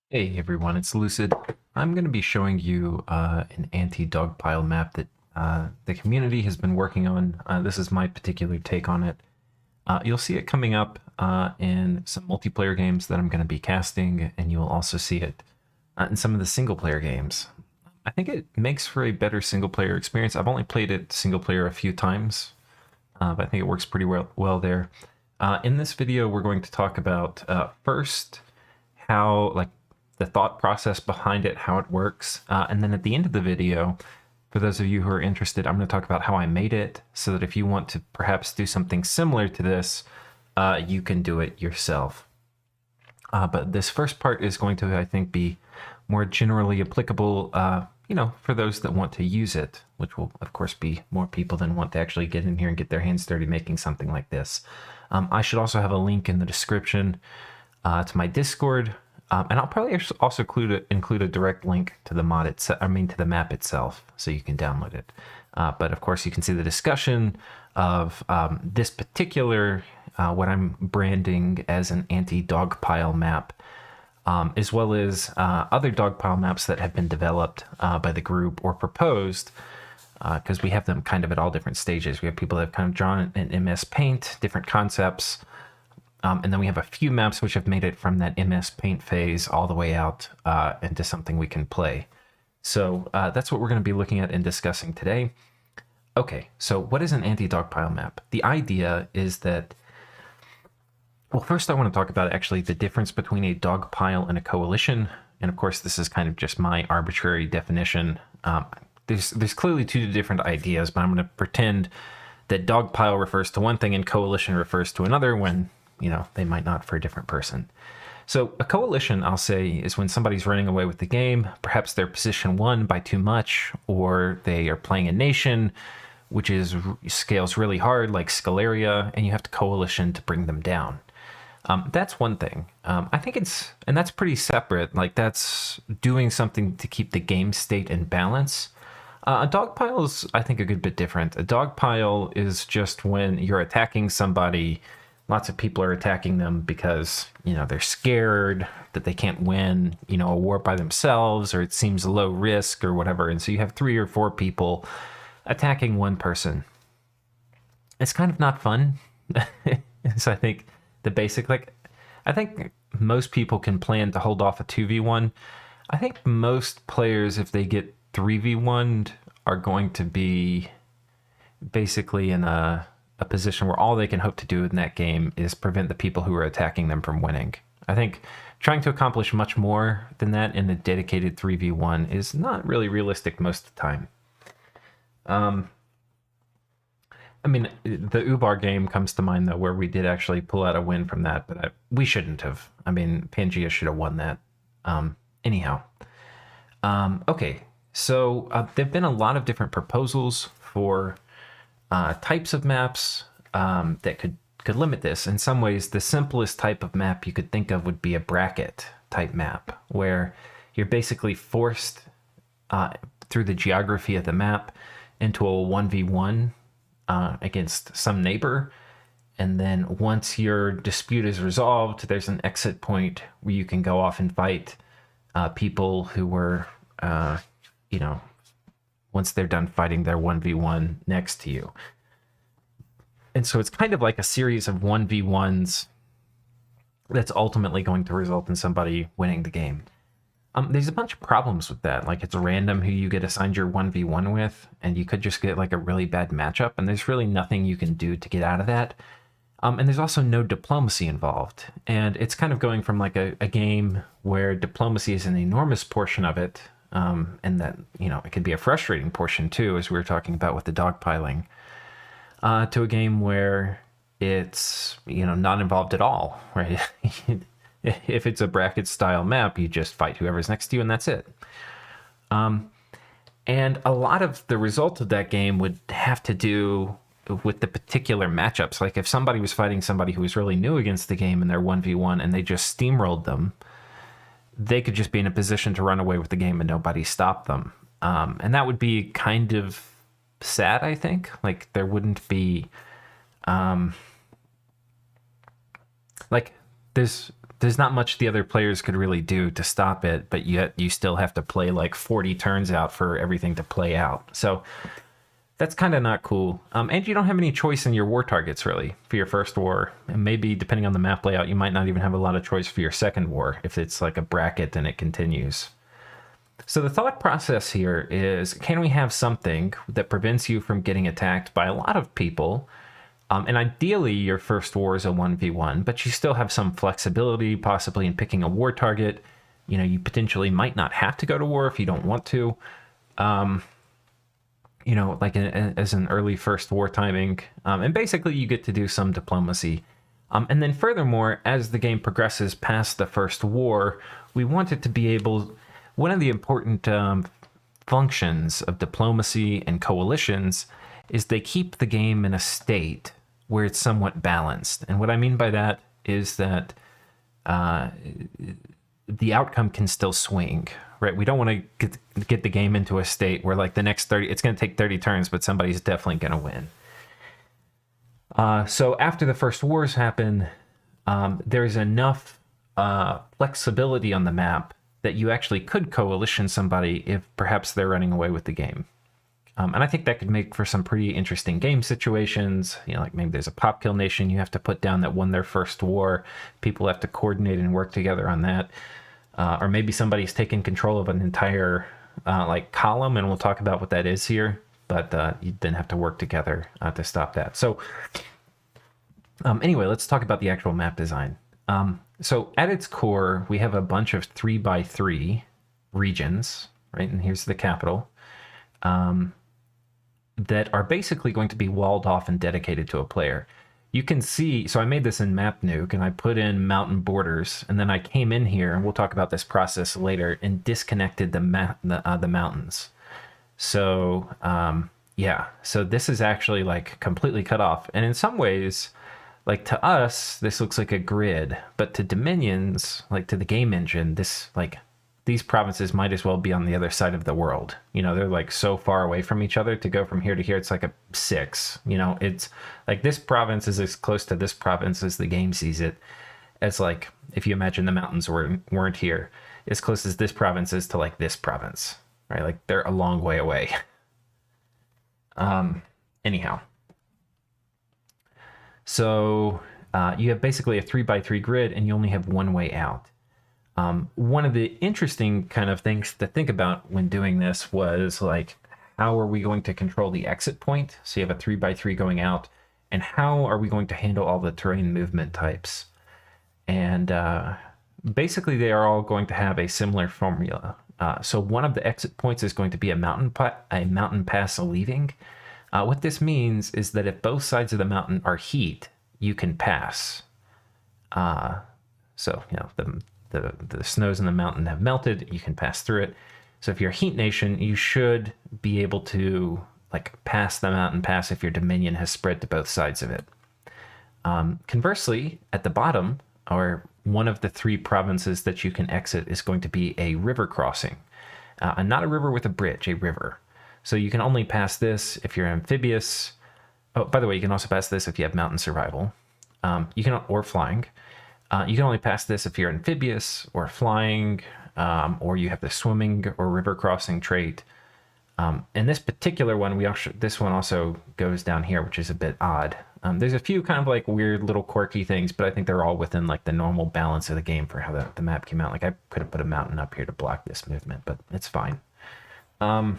Hey everyone, it's Lucid. I'm going to be showing you an anti-dogpile map that the community has been working on. This is my particular take on it. You'll see it coming up in some multiplayer games that I'm going to be casting, and you'll also see it in some of the single-player games. I think it makes for a better single-player experience. I've only played it single-player a few times, but I think it works pretty well there. In this video, we're going to talk about first how the thought process behind it, how it works. And then at the end of the video, for those of you who are interested, I'm going to talk about how I made it so that if you want to perhaps do something similar to this, you can do it yourself. But this first part is going to, I think, be more generally applicable, for those that want to use it, which will, of course, be more people than want to actually get in here and get their hands dirty making something like this. I should also have a link in the description to my Discord, and I'll probably also include a direct link to the mod itself. I mean, to the map itself, so you can download it. But of course, you can see the discussion of this particular what I'm branding as an anti-dogpile map, as well as other dogpile maps that have been developed by the group or proposed. Because we have them kind of at all different stages. We have people that have kind of drawn in MS Paint, different concepts. And then we have a few maps which have made it from that MS Paint phase all the way out into something we can play. So that's what we're going to be looking at and discussing today. Okay, so what is an anti-dogpile map? The idea is that, well, first I want to talk about actually the difference between a dogpile and a coalition. And of course, this is kind of just my arbitrary definition. There's clearly two different ideas, but I'm going to pretend that dogpile refers to one thing and coalition refers to another when, they might not for a different person. So a coalition, I'll say, is when somebody's running away with the game. Perhaps they're position one by too much, or they are playing a nation, which scales really hard, like Scalaria, and you have to coalition to bring them down. That's one thing. I think and that's pretty separate. Like, that's doing something to keep the game state in balance. A dogpile is, I think, a good bit different. A dogpile is just when you're attacking somebody. Lots of people are attacking them because, they're scared that they can't win, a war by themselves, or it seems low risk or whatever. And so you have 3 or 4 people attacking one person. It's kind of not fun. So I think the basic, I think most people can plan to hold off a 2v1. I think most players, if they get 3v1'd, are going to be basically in a position where all they can hope to do in that game is prevent the people who are attacking them from winning. I think trying to accomplish much more than that in a dedicated 3v1 is not really realistic most of the time. I mean, the Ubar game comes to mind, though, where we did actually pull out a win from that, but we shouldn't have. I mean, Pangea should have won that. Anyhow. Okay, so there have been a lot of different proposals for types of maps that could limit this. In some ways, the simplest type of map you could think of would be a bracket type map, where you're basically forced through the geography of the map into a 1v1 against some neighbor. And then once your dispute is resolved, there's an exit point where you can go off and fight people who were, once they're done fighting their 1v1 next to you. And so it's kind of like a series of 1v1s that's ultimately going to result in somebody winning the game. There's a bunch of problems with that. Like, it's random who you get assigned your 1v1 with, and you could just get like a really bad matchup, and there's really nothing you can do to get out of that. And there's also no diplomacy involved. And it's kind of going from like a game where diplomacy is an enormous portion of it, and that, it can be a frustrating portion too, as we were talking about with the dogpiling, to a game where it's, not involved at all, right? If it's a bracket style map, you just fight whoever's next to you and that's it. And a lot of the result of that game would have to do with the particular matchups. Like, if somebody was fighting somebody who was really new against the game in their 1v1 and they just steamrolled them, they could just be in a position to run away with the game and nobody stopped them. And that would be kind of sad, I think. Like, there wouldn't be... there's there's not much the other players could really do to stop it, but yet you still have to play like 40 turns out for everything to play out. So that's kind of not cool. And you don't have any choice in your war targets, really, for your first war. And maybe, depending on the map layout, you might not even have a lot of choice for your second war, if it's like a bracket and it continues. So the thought process here is, can we have something that prevents you from getting attacked by a lot of people? And ideally, your first war is a 1v1, but you still have some flexibility, possibly in picking a war target. You know, you potentially might not have to go to war if you don't want to. You know, like as an early first war timing. And basically you get to do some diplomacy. And then furthermore, as the game progresses past the first war, we want it to be able... One of the important functions of diplomacy and coalitions is they keep the game in a state where it's somewhat balanced. And what I mean by that is that the outcome can still swing, right? We don't want to get the game into a state where like the next 30, it's going to take 30 turns, but somebody's definitely going to win. So after the first wars happen, there's enough flexibility on the map that you actually could coalition somebody if perhaps they're running away with the game. And I think that could make for some pretty interesting game situations. You know, like maybe there's a pop kill nation you have to put down that won their first war. People have to coordinate and work together on that. Or maybe somebody's taking control of an entire like column, and we'll talk about what that is here. But you then have to work together to stop that. So anyway, let's talk about the actual map design. So at its core, we have a bunch of 3x3 regions, right? And here's the capital. That are basically going to be walled off and dedicated to a player. You can see, so I made this in Map Nuke and I put in mountain borders, and then I came in here, and we'll talk about this process later, and disconnected the mountains. So yeah, so this is actually like completely cut off. And in some ways, like to us, this looks like a grid, but to Dominions, like to the game engine, this like these provinces might as well be on the other side of the world. You know, they're like so far away from each other. To go from here to here, it's like a 6. You know, it's like this province is as close to this province as the game sees it. As like, if you imagine the mountains weren't here, as close as this province is to like this province, right? Like they're a long way away. Anyhow. So you have basically a 3x3 grid, and you only have one way out. One of the interesting kind of things to think about when doing this was like, how are we going to control the exit point? So you have a 3x3 going out, and how are we going to handle all the terrain movement types? And basically they are all going to have a similar formula. So one of the exit points is going to be a mountain pass leaving. What this means is that if both sides of the mountain are heat, you can pass. So, you know, the snows in the mountain have melted, you can pass through it. So if you're a heat nation, you should be able to like pass the mountain pass if your dominion has spread to both sides of it. Conversely, at the bottom, or one of the 3 provinces that you can exit is going to be a river crossing. And not a river with a bridge, a river. So you can only pass this if you're amphibious. Oh, by the way, you can also pass this if you have mountain survival. Or flying. You can only pass this if you're amphibious or flying, or you have the swimming or river crossing trait. And this particular one, this one also goes down here, which is a bit odd. There's a few kind of like weird little quirky things, but I think they're all within like the normal balance of the game for how the map came out. Like I could have put a mountain up here to block this movement, but it's fine. And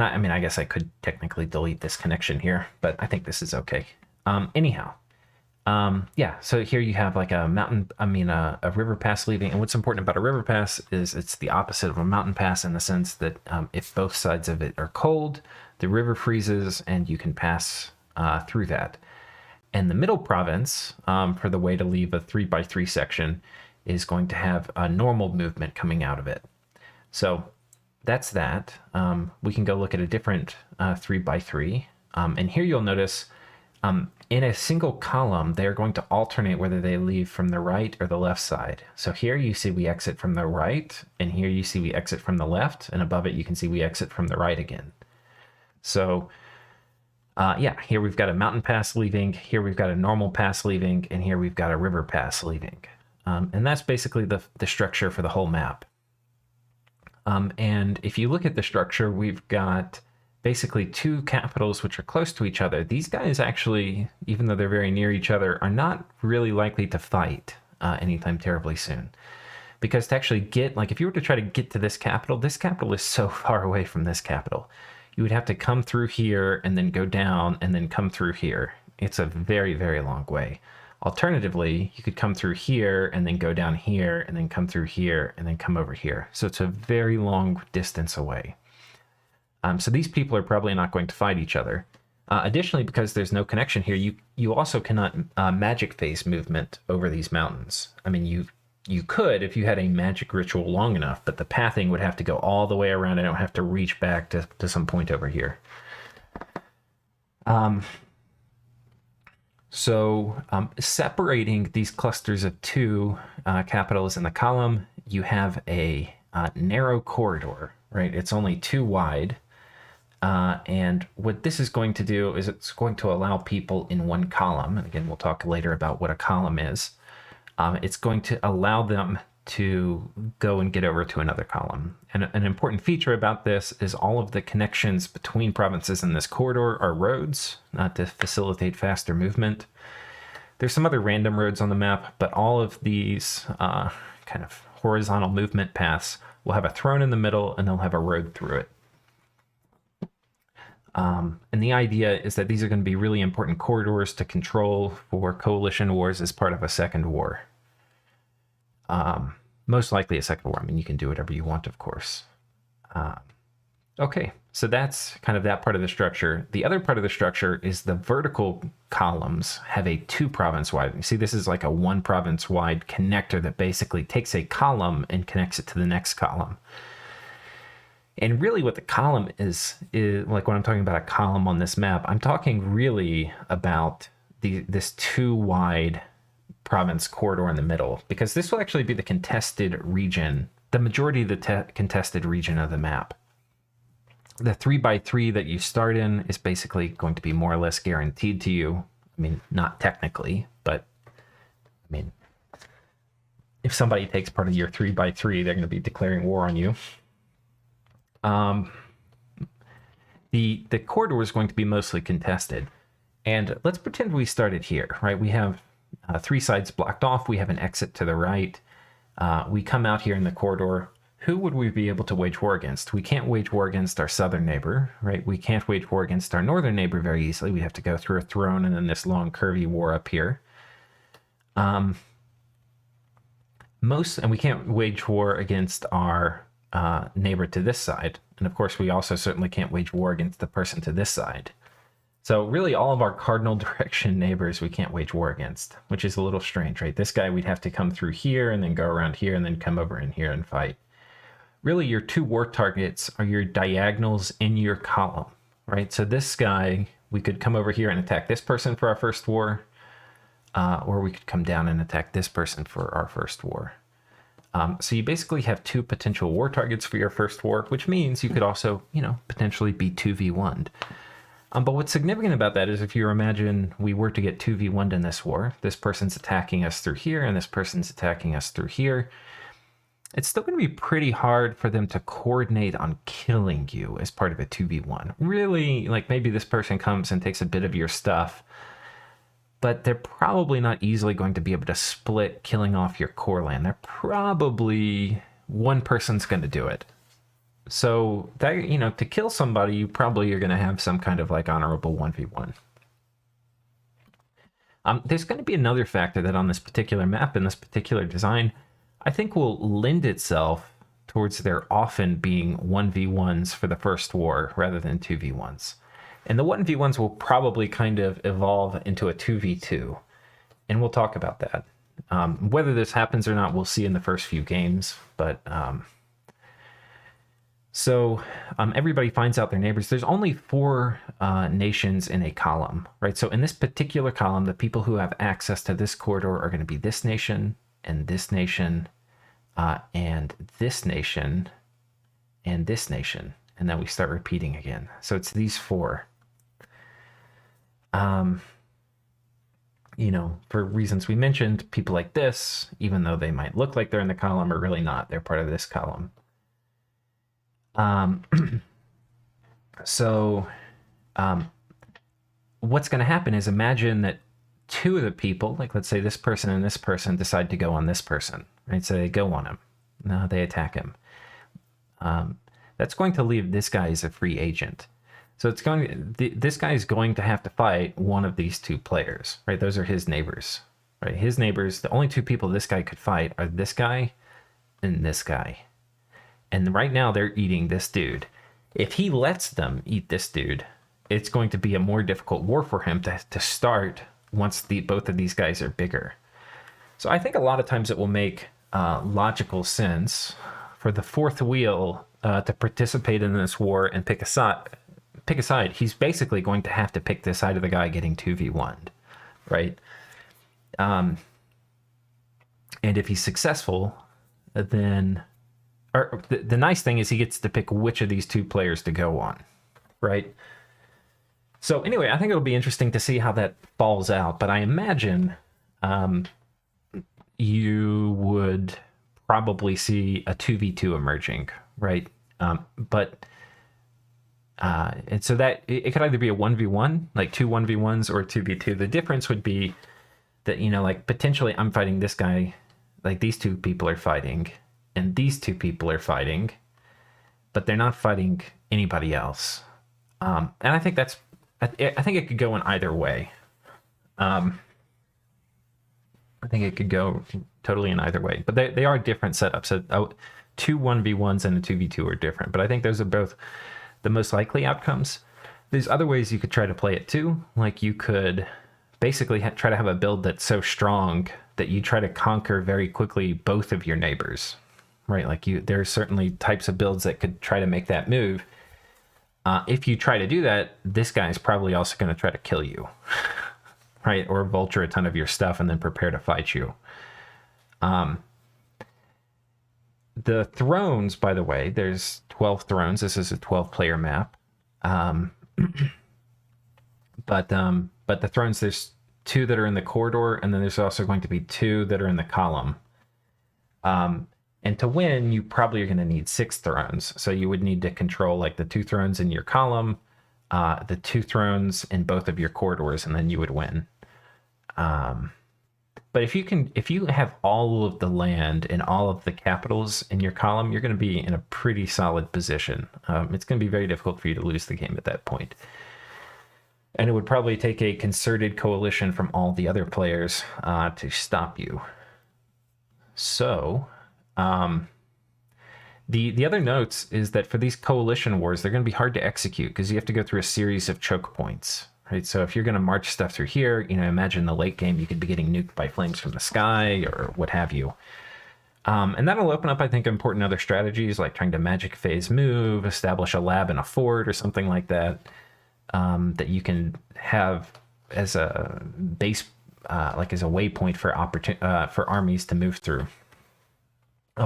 I mean, I guess I could technically delete this connection here, but I think this is okay. Anyhow, yeah, so here you have like a river pass leaving. And what's important about a river pass is it's the opposite of a mountain pass in the sense that if both sides of it are cold, the river freezes and you can pass through that. And the middle province, for the way to leave a 3x3 section, is going to have a normal movement coming out of it. So that's that. We can go look at a different 3x3. And here you'll notice in a single column, they're going to alternate whether they leave from the right or the left side. So here you see we exit from the right, and here you see we exit from the left, and above it you can see we exit from the right again. So Yeah, here we've got a mountain pass leaving, here we've got a normal pass leaving, and here we've got a river pass leaving. And that's basically the structure for the whole map. And if you look at the structure, we've got basically two capitals which are close to each other. These guys actually, even though they're very near each other, are not really likely to fight anytime terribly soon. Because to actually get, like if you were to try to get to this capital is so far away from this capital. You would have to come through here and then go down and then come through here. It's a very, very long way. Alternatively, you could come through here and then go down here and then come through here and then come over here. So it's a very long distance away. So these people are probably not going to fight each other. Additionally, because there's no connection here, you also cannot magic phase movement over these mountains. I mean, you could if you had a magic ritual long enough, but the pathing would have to go all the way around and it would have to reach back to some point over here. So separating these clusters of two capitals in the column, you have a narrow corridor, right? It's only 2 wide. And what this is going to do is it's going to allow people in one column, and again, we'll talk later about what a column is. It's going to allow them to go and get over to another column. And an important feature about this is all of the connections between provinces in this corridor are roads, not to facilitate faster movement. There's some other random roads on the map, but all of these kind of horizontal movement paths will have a throne in the middle and they'll have a road through it. And the idea is that these are going to be really important corridors to control for coalition wars as part of a second war. Most likely a second war. I mean, you can do whatever you want, of course. Okay, so that's kind of that part of the structure. The other part of the structure is the vertical columns have a 2 province wide. You see, this is like a 1 province wide connector that basically takes a column and connects it to the next column. And really what the column is like when I'm talking about a column on this map, I'm talking really about this 2 wide province corridor in the middle, because this will actually be the contested region, the majority of the contested region of the map. The 3x3 that you start in is basically going to be more or less guaranteed to you. I mean, not technically, but I mean, if somebody takes part of your 3x3, they're going to be declaring war on you. The corridor is going to be mostly contested, and let's pretend we started here, right? We have 3 sides blocked off. We have an exit to the right. We come out here in the corridor. Who would we be able to wage war against? We can't wage war against our southern neighbor, right? We can't wage war against our northern neighbor very easily. We have to go through a throne and then this long curvy war up here. And we can't wage war against our neighbor to this side. And of course, we also certainly can't wage war against the person to this side. So really all of our cardinal direction neighbors we can't wage war against, which is a little strange, right? This guy we'd have to come through here and then go around here and then come over in here and fight. Really your 2 war targets are your diagonals in your column, right? So this guy, we could come over here and attack this person for our first war, or we could come down and attack this person for our first war. So you basically have 2 potential war targets for your first war, which means you could also, potentially be 2v1'd. But what's significant about that is if you imagine we were to get 2v1'd in this war, this person's attacking us through here and this person's attacking us through here, it's still going to be pretty hard for them to coordinate on killing you as part of a 2v1. Really, like maybe this person comes and takes a bit of your stuff, but they're probably not easily going to be able to split killing off your core land. They're probably one person's going to do it. So that, to kill somebody, you probably are going to have some kind of like honorable 1v1. There's going to be another factor that on this particular map, in this particular design, I think will lend itself towards there often being 1v1s for the first war rather than 2v1s. And the 1v1s will probably kind of evolve into a 2v2. And we'll talk about that. Whether this happens or not, we'll see in the first few games. But everybody finds out their neighbors. There's only 4 nations in a column, right? So in this particular column, the people who have access to this corridor are going to be this nation, and this nation, and this nation, and this nation. And then we start repeating again. So it's these 4. Um, for reasons we mentioned, people like this, even though they might look like they're in the column, are really not. They're part of this column. Um, so what's going to happen is, imagine that two of the people, like let's say this person and this person, decide to go on this person, right? So they go on him. No, they attack him. That's going to leave this guy as a free agent. So this guy is going to have to fight one of these two players, right? Those are his neighbors, right? His neighbors, the only two people this guy could fight are this guy and this guy. And right now they're eating this dude. If he lets them eat this dude, it's going to be a more difficult war for him to start once both of these guys are bigger. So I think a lot of times it will make logical sense for the fourth wheel to participate in this war and pick a side. He's basically going to have to pick the side of the guy getting 2v1'd, right? And if he's successful, then... Or the nice thing is he gets to pick which of these two players to go on, right? So anyway, I think it'll be interesting to see how that falls out. But I imagine you would probably see a 2v2 emerging, right? And so that it could either be a 1v1, like two 1v1s, or a 2v2. The difference would be that, like potentially I'm fighting this guy, like these two people are fighting, and these two people are fighting, but they're not fighting anybody else. And I think I think it could go in either way. I think it could go totally in either way, but they are different setups. So, two 1v1s and a 2v2 are different, but I think those are both the most likely outcomes. There's other ways you could try to play it too. Like you could basically try to have a build that's so strong that you try to conquer very quickly both of your neighbors, right? Like there are certainly types of builds that could try to make that move. If you try to do that, this guy is probably also going to try to kill you, right? Or vulture a ton of your stuff and then prepare to fight you. The thrones, by the way, there's 12 thrones. This is a 12-player map. But the thrones, there's 2 that are in the corridor, and then there's also going to be 2 that are in the column. And to win, you probably are going to need 6 thrones. So you would need to control like the 2 thrones in your column, the 2 thrones in both of your corridors, and then you would win. But if you have all of the land and all of the capitals in your column, you're going to be in a pretty solid position. It's going to be very difficult for you to lose the game at that point. And it would probably take a concerted coalition from all the other players to stop you. So... The other notes is that for these coalition wars, they're going to be hard to execute because you have to go through a series of choke points, right? So if you're going to march stuff through here, imagine the late game, you could be getting nuked by flames from the sky or what have you. And that'll open up, I think, important other strategies like trying to magic phase move, establish a lab in a fort or something like that, that you can have as a base, like as a waypoint for armies to move through.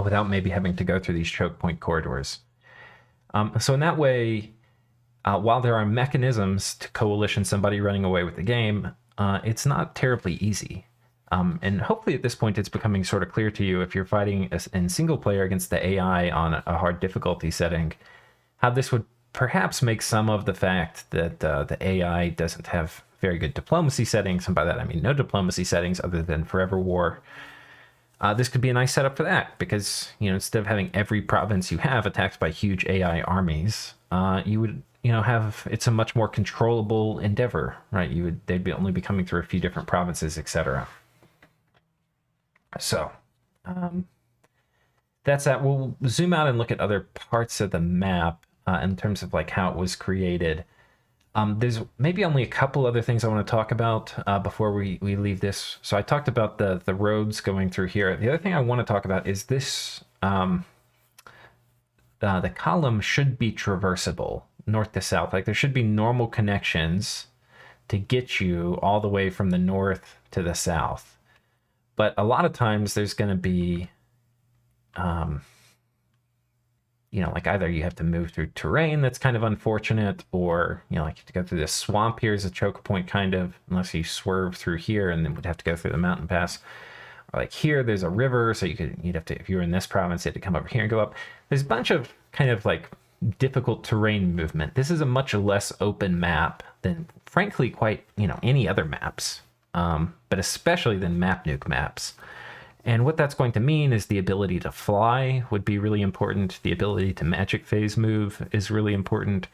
Without maybe having to go through these choke point corridors. So in that way, while there are mechanisms to coalition somebody running away with the game, it's not terribly easy. And hopefully at this point it's becoming sort of clear to you, if you're fighting in single player against the AI on a hard difficulty setting, how this would perhaps make some of the fact that the AI doesn't have very good diplomacy settings, and by that I mean no diplomacy settings other than Forever War. This could be a nice setup for that, because instead of having every province you have attacked by huge AI armies, you would have, it's a much more controllable endeavor, right? They'd only be coming through a few different provinces, etc. So that's that. We'll zoom out and look at other parts of the map in terms of like how it was created. There's maybe only a couple other things I want to talk about before we leave this. So I talked about the roads going through here. The other thing I want to talk about is this. The column should be traversable north to south. Like there should be normal connections to get you all the way from the north to the south. But a lot of times there's going to be like either you have to move through terrain that's kind of unfortunate, or, like you have to go through this swamp here as a choke point, kind of, unless you swerve through here and then would have to go through the mountain pass. Or like here, there's a river, so you'd have to, if you were in this province, you had to come over here and go up. There's a bunch of kind of like difficult terrain movement. This is a much less open map than, frankly, quite, any other maps, but especially than Map Nuke maps. And what that's going to mean is the ability to fly would be really important. The ability to magic phase move is really important.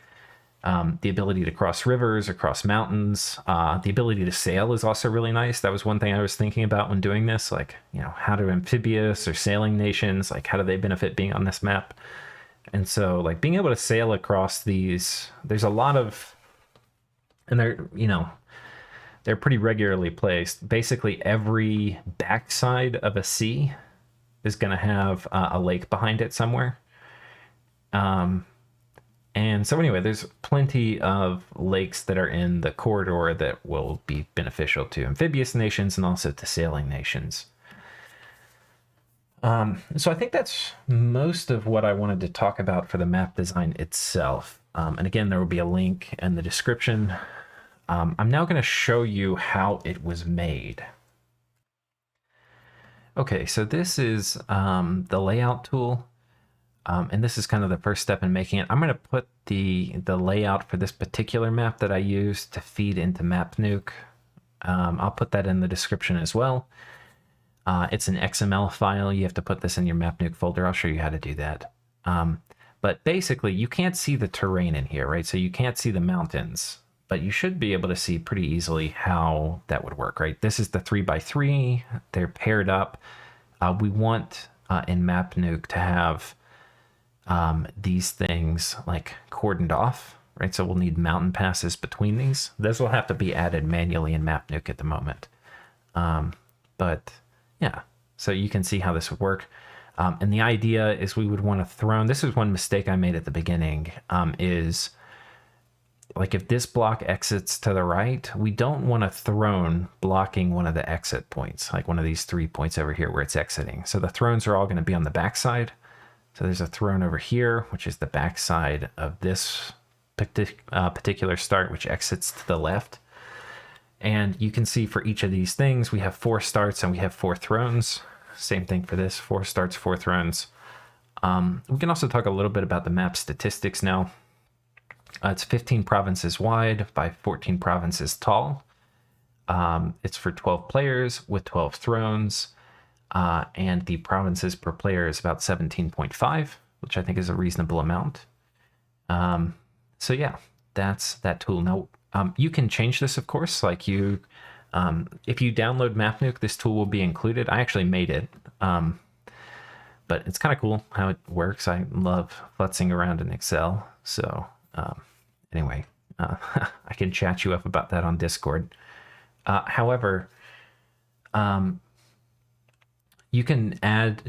The ability to cross rivers or cross mountains. The ability to sail is also really nice. That was one thing I was thinking about when doing this. Like, how do amphibious or sailing nations, like how do they benefit being on this map? And so like being able to sail across these, there's a lot of, and they're pretty regularly placed. Basically, every backside of a sea is going to have a lake behind it somewhere. And so anyway, there's plenty of lakes that are in the corridor that will be beneficial to amphibious nations and also to sailing nations. So I think that's most of what I wanted to talk about for the map design itself. And again, there will be a link in the description. I'm now going to show you how it was made. Okay, so this is the layout tool, and this is kind of the first step in making it. I'm going to put the layout for this particular map that I use to feed into Map Nuke. I'll put that in the description as well. It's an XML file. You have to put this in your Map Nuke folder. I'll show you how to do that. But basically, you can't see the terrain in here, right? So you can't see the mountains. But you should be able to see pretty easily how that would work, right? This is the 3x3. They're paired up. We want in Map Nuke to have these things like cordoned off, right? So we'll need mountain passes between these. Those will have to be added manually in Map Nuke at the moment. But yeah, so you can see how this would work. And the idea is we would want a throne. This is one mistake I made at the beginning, is like if this block exits to the right, we don't want a throne blocking one of the exit points, like one of these 3 points over here where it's exiting. So the thrones are all going to be on the backside. So there's a throne over here, which is the backside of this particular start, which exits to the left. And you can see for each of these things, we have 4 starts and we have 4 thrones. Same thing for this, 4 starts, 4 thrones. We can also talk a little bit about the map statistics now. It's 15 provinces wide by 14 provinces tall. It's for 12 players with 12 thrones. And the provinces per player is about 17.5, which I think is a reasonable amount. So yeah, that's that tool. Now, you can change this, of course. Like if you download Map Nuke, this tool will be included. I actually made it. But it's kind of cool how it works. I love futzing around in Excel. So anyway, I can chat you up about that on Discord. However, you can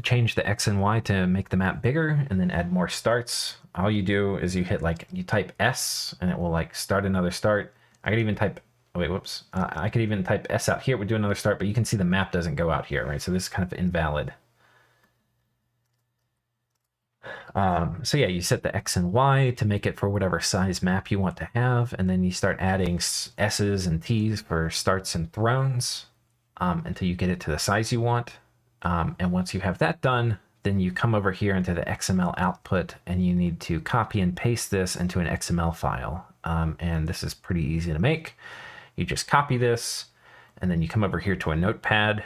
change the X and Y to make the map bigger and then add more starts. All you do is you type S and it will like start another start. I could even type, I could even type S out here, it would do another start, but you can see the map doesn't go out here, right? So this is kind of invalid. So yeah, you set the X and Y to make it for whatever size map you want to have, and then you start adding S's and T's for starts and thrones until you get it to the size you want. And once you have that done, then you come over here into the XML output and you need to copy and paste this into an XML file. And this is pretty easy to make. You just copy this and then you come over here to a notepad.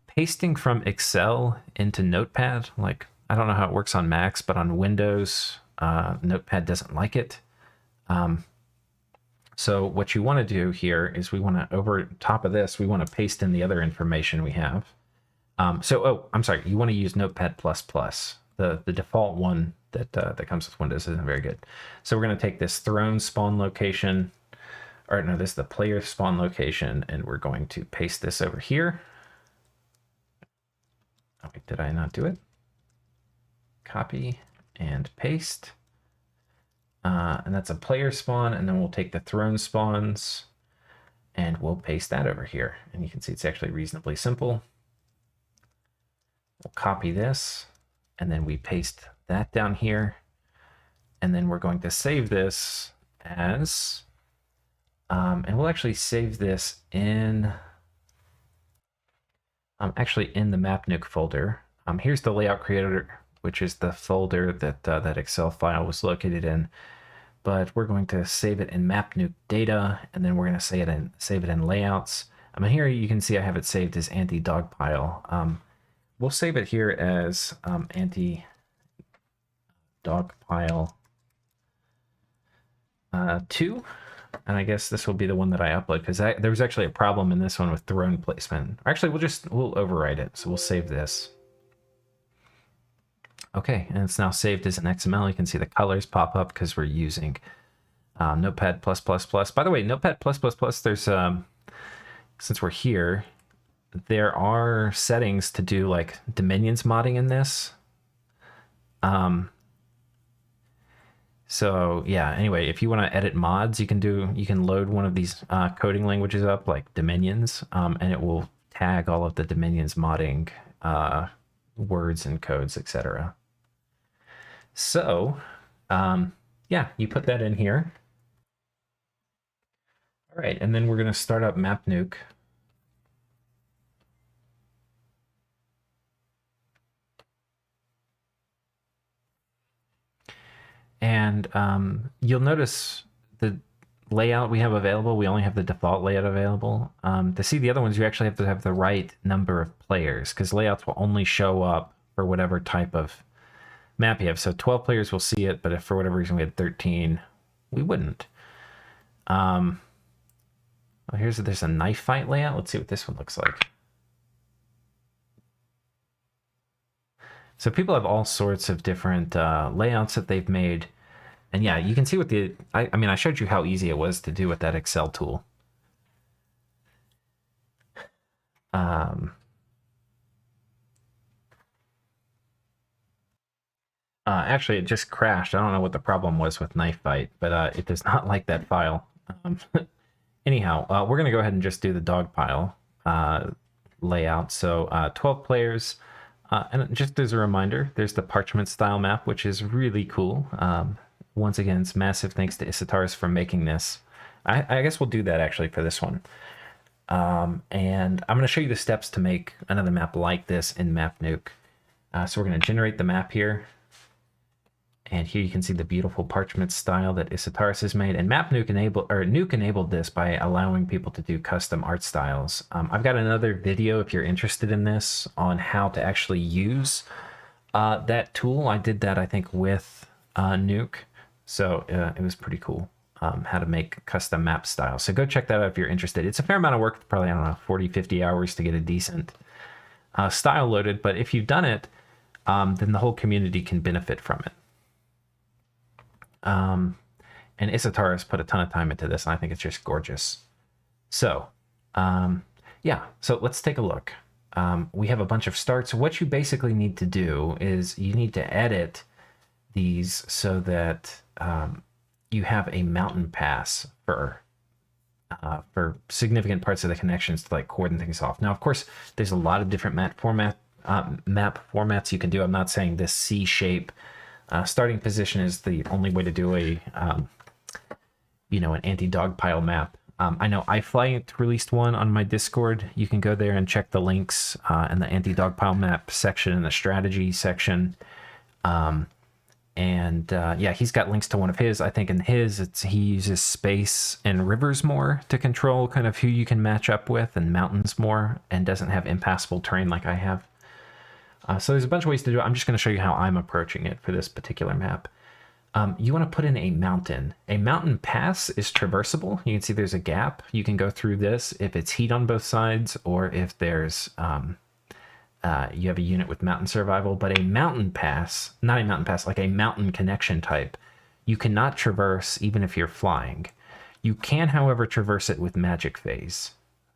Pasting from Excel into Notepad, like, I don't know how it works on Macs, but on Windows, Notepad doesn't like it. So what you want to do here is we want to, over top of this, we want to paste in the other information we have. I'm sorry, you want to use Notepad++. The default one that comes with Windows isn't very good. So we're going to take this throne spawn location, or no, this is the player spawn location, and we're going to paste this over here. Oh, wait, did I not do it? Copy and paste. And that's a player spawn, and then we'll take the throne spawns and we'll paste that over here. And you can see it's actually reasonably simple. We'll copy this and then we paste that down here, and then we're going to save this as, and we'll actually save this in, actually in the MapNuke folder. Here's the layout creator, which is the folder that that Excel file was located in. But we're going to save it in MapNuke data, and then we're going to save it in layouts. Here you can see I have it saved as Anti-Dogpile. We'll save it here as Anti-Dogpile 2. And I guess this will be the one that I upload, because there was actually a problem in this one with throne placement. Actually, we'll overwrite it. So we'll save this. Okay, and it's now saved as an XML. You can see the colors pop up because we're using Notepad++. By the way, Notepad++, there's, since we're here, there are settings to do like Dominions modding in this. So yeah, anyway, if you want to edit mods, you can load one of these coding languages up like Dominions, and it will tag all of the Dominions modding words and codes, etc. So, yeah, you put that in here. All right, and then we're going to start up MapNuke. And you'll notice the layout we have available, we only have the default layout available. To see the other ones, you actually have to have the right number of players, because layouts will only show up for whatever type of map you have. So 12 players will see it, but if for whatever reason we had 13, we wouldn't. Well, there's a knife fight layout. Let's see what this one looks like. So people have all sorts of different layouts that they've made. And yeah, you can see what I showed you how easy it was to do with that Excel tool. Actually, it just crashed. I don't know what the problem was with Knife Fight, but it does not like that file. Anyhow, we're going to go ahead and just do the Dogpile layout. So 12 players. And just as a reminder, there's the parchment style map, which is really cool. Once again, it's massive thanks to Isataris for making this. I guess we'll do that actually for this one. And I'm going to show you the steps to make another map like this in MapNuke. So we're going to generate the map here. And here you can see the beautiful parchment style that Isataris has made. And MapNuke Nuke enabled this by allowing people to do custom art styles. I've got another video if you're interested in this on how to actually use that tool. I did that, I think, with Nuke. So it was pretty cool how to make custom map styles. So go check that out if you're interested. It's a fair amount of work, probably, I don't know, 40, 50 hours to get a decent style loaded. But if you've done it, then the whole community can benefit from it. And Isataris put a ton of time into this, and I think it's just gorgeous. So, yeah, so let's take a look. We have a bunch of starts. What you basically need to do is you need to edit these so that you have a mountain pass for significant parts of the connections to like cordon things off. Now, of course, there's a lot of different map formats you can do. I'm not saying this C shape starting position is the only way to do a, an anti-dogpile map. I know iFlight released one on my Discord. You can go there and check the links in the anti-dogpile map section and the strategy section. Yeah, he's got links to one of his. I think in his, he uses space and rivers more to control kind of who you can match up with, and mountains more, and doesn't have impassable terrain like I have. So there's a bunch of ways to do it. I'm just going to show you how I'm approaching it for this particular map. You want to put in a mountain. A mountain pass is traversable. You can see there's a gap. You can go through this if it's heat on both sides, or if there's you have a unit with mountain survival. But a mountain pass, not a mountain pass, like a mountain connection type, you cannot traverse even if you're flying. You can, however, traverse it with magic phase.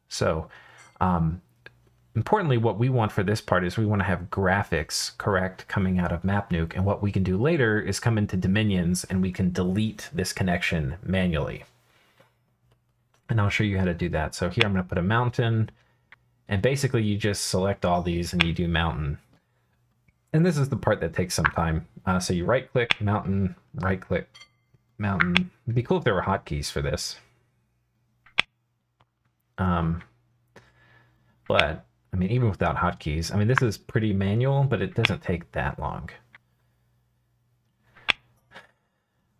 So importantly, what we want for this part is we want to have graphics correct coming out of MapNuke, and what we can do later is come into Dominions and we can delete this connection manually. And I'll show you how to do that. So here I'm going to put a mountain, and basically you just select all these and you do mountain. And this is the part that takes some time. So you right click, mountain, right click, mountain. It'd be cool if there were hotkeys for this. But I mean, even without hotkeys, I mean, this is pretty manual, but it doesn't take that long.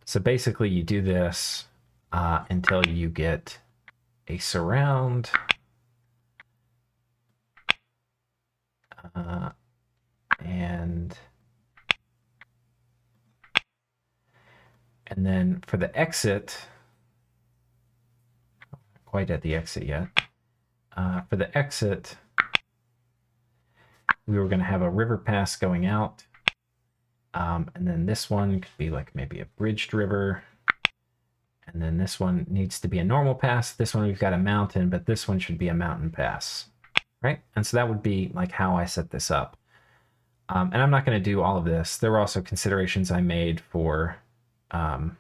So basically you do this until you get a surround. And then for the exit, not quite at the exit yet. For the exit, we were going to have a river pass going out. And then this one could be like maybe a bridged river. And then this one needs to be a normal pass. This one we've got a mountain, but this one should be a mountain pass, right? And so that would be like how I set this up. And I'm not going to do all of this. There were also considerations I made for... oh,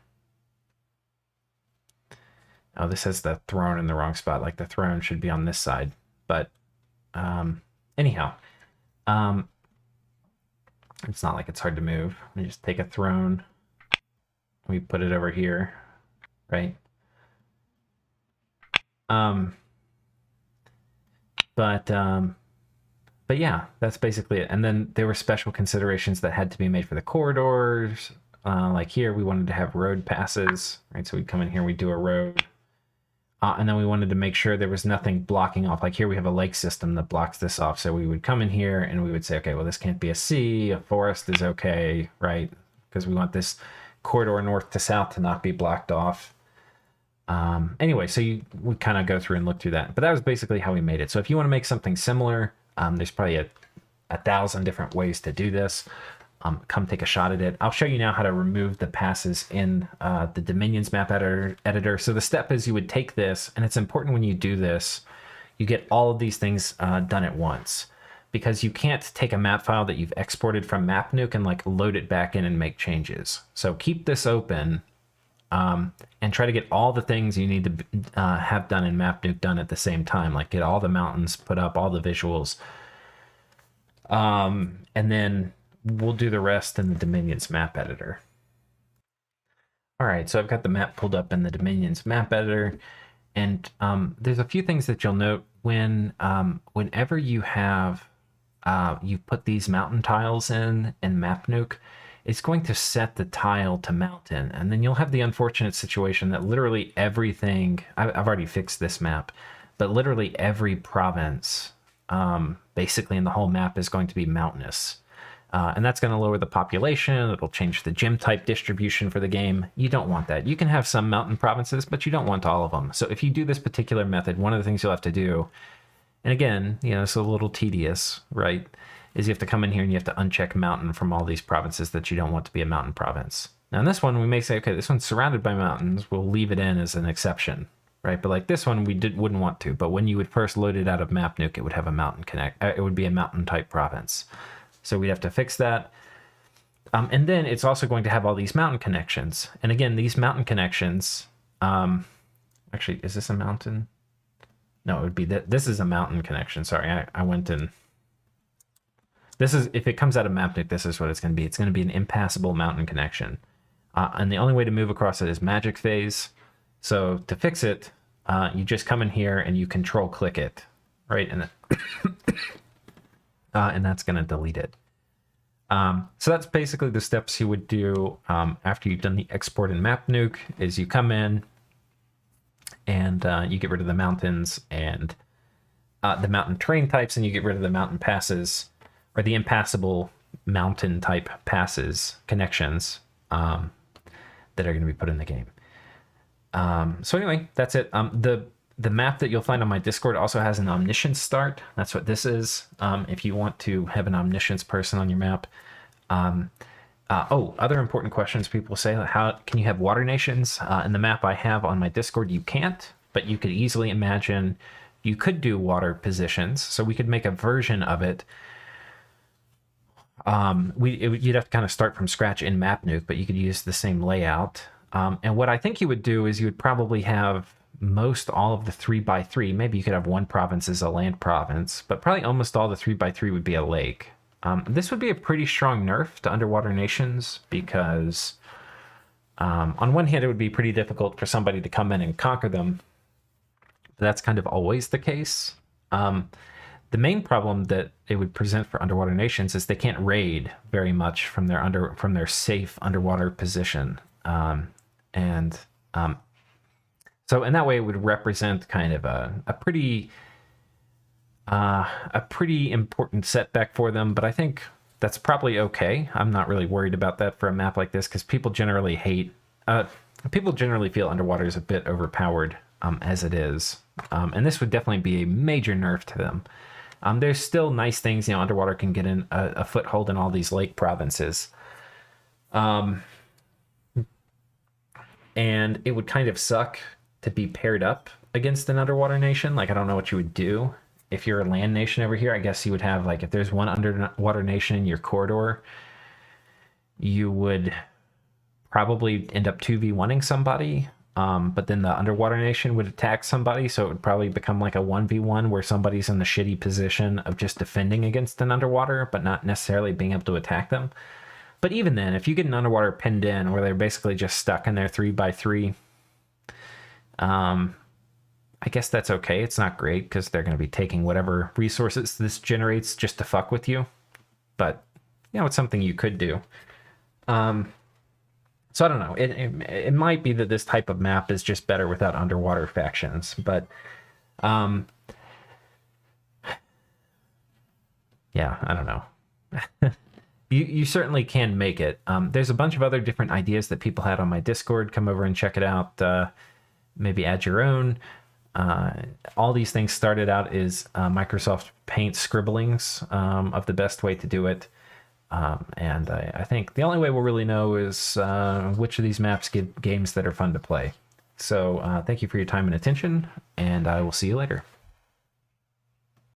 this has the throne in the wrong spot. Like the throne should be on this side. But anyhow, it's not like it's hard to move. We just take a throne. We put it over here, right? But yeah, that's basically it. And then there were special considerations that had to be made for the corridors. Like here, we wanted to have road passes, right? So we'd come in here, we'd do a road. And then we wanted to make sure there was nothing blocking off. Like here, we have a lake system that blocks this off. So we would come in here and we would say, okay, well, this can't be a sea. A forest is okay, right? Because we want this corridor north to south to not be blocked off. Anyway, so we kind of go through and look through that. But that was basically how we made it. So if you want to make something similar, there's probably a 1,000 different ways to do this. Come take a shot at it. I'll show you now how to remove the passes in the Dominions map editor. So the step is you would take this, and it's important when you do this, you get all of these things done at once, because you can't take a map file that you've exported from MapNuke and like load it back in and make changes. So keep this open and try to get all the things you need to have done in MapNuke done at the same time. Like get all the mountains put up, all the visuals. And then we'll do the rest in the Dominions map editor. All right, so I've got the map pulled up in the Dominions map editor. And there's a few things that you'll note whenever you have, you put these mountain tiles in MapNuke, it's going to set the tile to mountain. And then you'll have the unfortunate situation that literally everything, I've already fixed this map, but literally every province, basically in the whole map is going to be mountainous. And that's going to lower the population. It'll change the gym type distribution for the game. You don't want that. You can have some mountain provinces, but you don't want all of them. So if you do this particular method, one of the things you'll have to do, and again, you know, it's a little tedious, right, is you have to come in here and you have to uncheck mountain from all these provinces that you don't want to be a mountain province. Now in this one, we may say, okay, this one's surrounded by mountains. We'll leave it in as an exception, right? But like this one, we wouldn't want to. But when you would first load it out of MapNuke, it would have a mountain it would be a mountain type province. So we'd have to fix that. And then it's also going to have all these mountain connections. And again, these mountain connections, actually, is this a mountain? No, it would be that this is a mountain connection. Sorry, I went in. This is, if it comes out of MapNuke, this is what it's going to be. It's going to be an impassable mountain connection. And the only way to move across it is magic phase. So to fix it, you just come in here and you control click it, right? And and that's going to delete it. So that's basically the steps you would do after you've done the export in MapNuke, is you come in and you get rid of the mountains and the mountain terrain types, and you get rid of the mountain passes, or the impassable mountain type passes connections that are going to be put in the game. So anyway, that's it. The map that you'll find on my Discord also has an omniscience start. That's what this is. If you want to have an omniscience person on your map. Other important questions people say, how can you have water nations? In the map I have on my Discord, you can't, but you could easily imagine you could do water positions. So we could make a version of it. You'd have to kind of start from scratch in MapNuke, but you could use the same layout. And what I think you would do is you would probably have most all of the 3x3. Maybe you could have one province as a land province, but probably almost all the 3x3 would be a lake. This would be a pretty strong nerf to underwater nations because on one hand, it would be pretty difficult for somebody to come in and conquer them. That's kind of always the case. The main problem that it would present for underwater nations is they can't raid very much from their safe underwater position, so in that way it would represent kind of a pretty important setback for them. But I think that's probably okay. I'm not really worried about that for a map like this because people generally feel underwater is a bit overpowered as it is, and this would definitely be a major nerf to them. There's still nice things, underwater can get in a foothold in all these lake provinces. And it would kind of suck to be paired up against an underwater nation. Like, I don't know what you would do. If you're a land nation over here, I guess you would have, like, if there's one underwater nation in your corridor, you would probably end up 2v1ing somebody. But then the underwater nation would attack somebody, so it would probably become like a 1v1 where somebody's in the shitty position of just defending against an underwater, but not necessarily being able to attack them. But even then, if you get an underwater pinned in where they're basically just stuck in their 3x3, I guess that's okay. It's not great because they're going to be taking whatever resources this generates just to fuck with you. But, it's something you could do. So I don't know. It might be that this type of map is just better without underwater factions, but yeah, I don't know. You certainly can make it. There's a bunch of other different ideas that people had on my Discord. Come over and check it out. Maybe add your own. All these things started out as Microsoft Paint scribblings of the best way to do it. And I think the only way we'll really know is which of these maps give games that are fun to play. So thank you for your time and attention, and I will see you later.